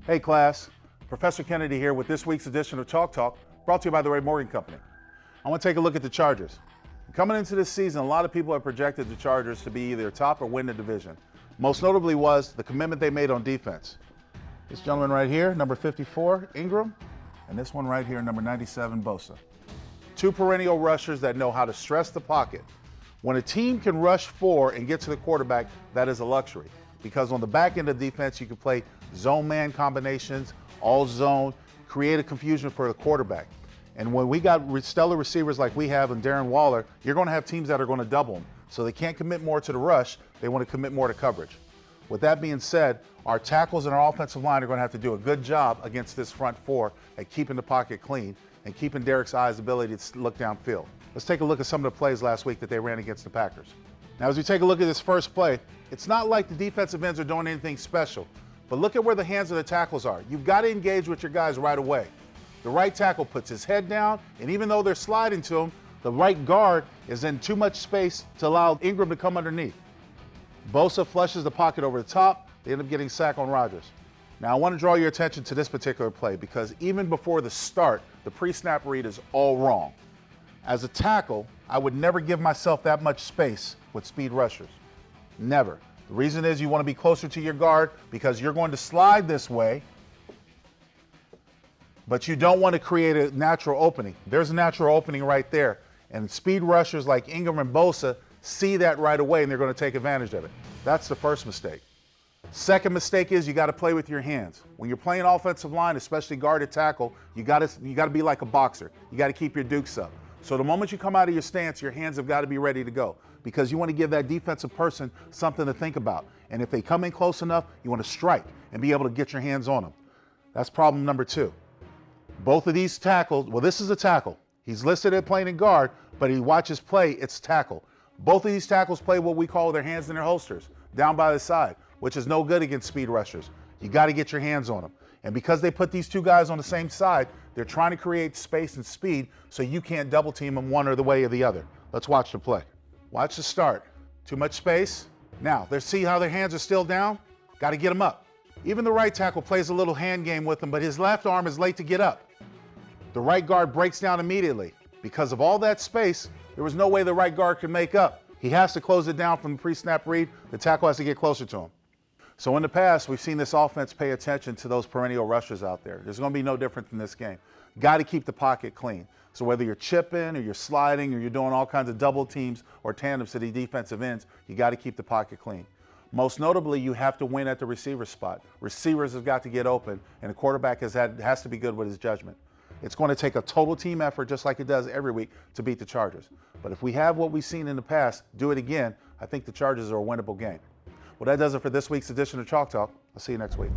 Hey class, Professor Kennedy here with this week's edition of Chalk Talk, brought to you by the Ray Morgan Company. I want to take a look at the Chargers. Coming into this season, a lot of people have projected the Chargers to be either top or win the division. Most notably was the commitment they made on defense. This gentleman right here, number 54, Ingram, and this one right here, number 97, Bosa. Two perennial rushers that know how to stress the pocket. When a team can rush four and get to the quarterback, that is a luxury. Because on the back end of defense, you can play zone man combinations, all zone, create a confusion for the quarterback. And when we got stellar receivers like we have in Darren Waller, you're going to have teams that are going to double them. So they can't commit more to the rush, they want to commit more to coverage. With that being said, our tackles and our offensive line are going to have to do a good job against this front four at keeping the pocket clean and keeping Derek's eyes ability to look downfield. Let's take a look at some of the plays last week that they ran against the Packers. Now, as we take a look at this first play, it's not like the defensive ends are doing anything special, but look at where the hands of the tackles are. You've got to engage with your guys right away. The right tackle puts his head down, and even though they're sliding to him, the right guard is in too much space to allow Ingram to come underneath. Bosa flushes the pocket over the top. They end up getting sacked on Rodgers. Now, I want to draw your attention to this particular play because even before the start, the pre-snap read is all wrong. As a tackle, I would never give myself that much space with speed rushers. Never. The reason is you want to be closer to your guard because you're going to slide this way, but you don't want to create a natural opening. There's a natural opening right there. And speed rushers like Ingram and Bosa see that right away, and they're going to take advantage of it. That's the first mistake. Second mistake is you got to play with your hands. When you're playing offensive line, especially guard at tackle, you got to be like a boxer. You got to keep your dukes up. So the moment you come out of your stance, your hands have got to be ready to go because you want to give that defensive person something to think about. And if they come in close enough, you want to strike and be able to get your hands on them. That's problem number two. Both of these tackles, well, this is a tackle. He's listed at playing in guard, but he watches play, it's tackle. Both of these tackles play what we call their hands in their holsters, down by the side, which is no good against speed rushers. You got to get your hands on them. And because they put these two guys on the same side, they're trying to create space and speed so you can't double team them one or the way or the other. Let's watch the play. Watch the start. Too much space. Now, let's see how their hands are still down. Got to get them up. Even the right tackle plays a little hand game with them, but his left arm is late to get up. The right guard breaks down immediately. Because of all that space, there was no way the right guard could make up. He has to close it down from the pre-snap read. The tackle has to get closer to him. So in the past, we've seen this offense pay attention to those perennial rushers out there. There's going to be no different in this game. Got to keep the pocket clean. So whether you're chipping or you're sliding or you're doing all kinds of double teams or tandems to the defensive ends, you got to keep the pocket clean. Most notably, you have to win at the receiver spot. Receivers have got to get open, and the quarterback has to be good with his judgment. It's going to take a total team effort, just like it does every week, to beat the Chargers. But if we have what we've seen in the past, do it again, I think the Chargers are a winnable game. Well, that does it for this week's edition of Chalk Talk. I'll see you next week.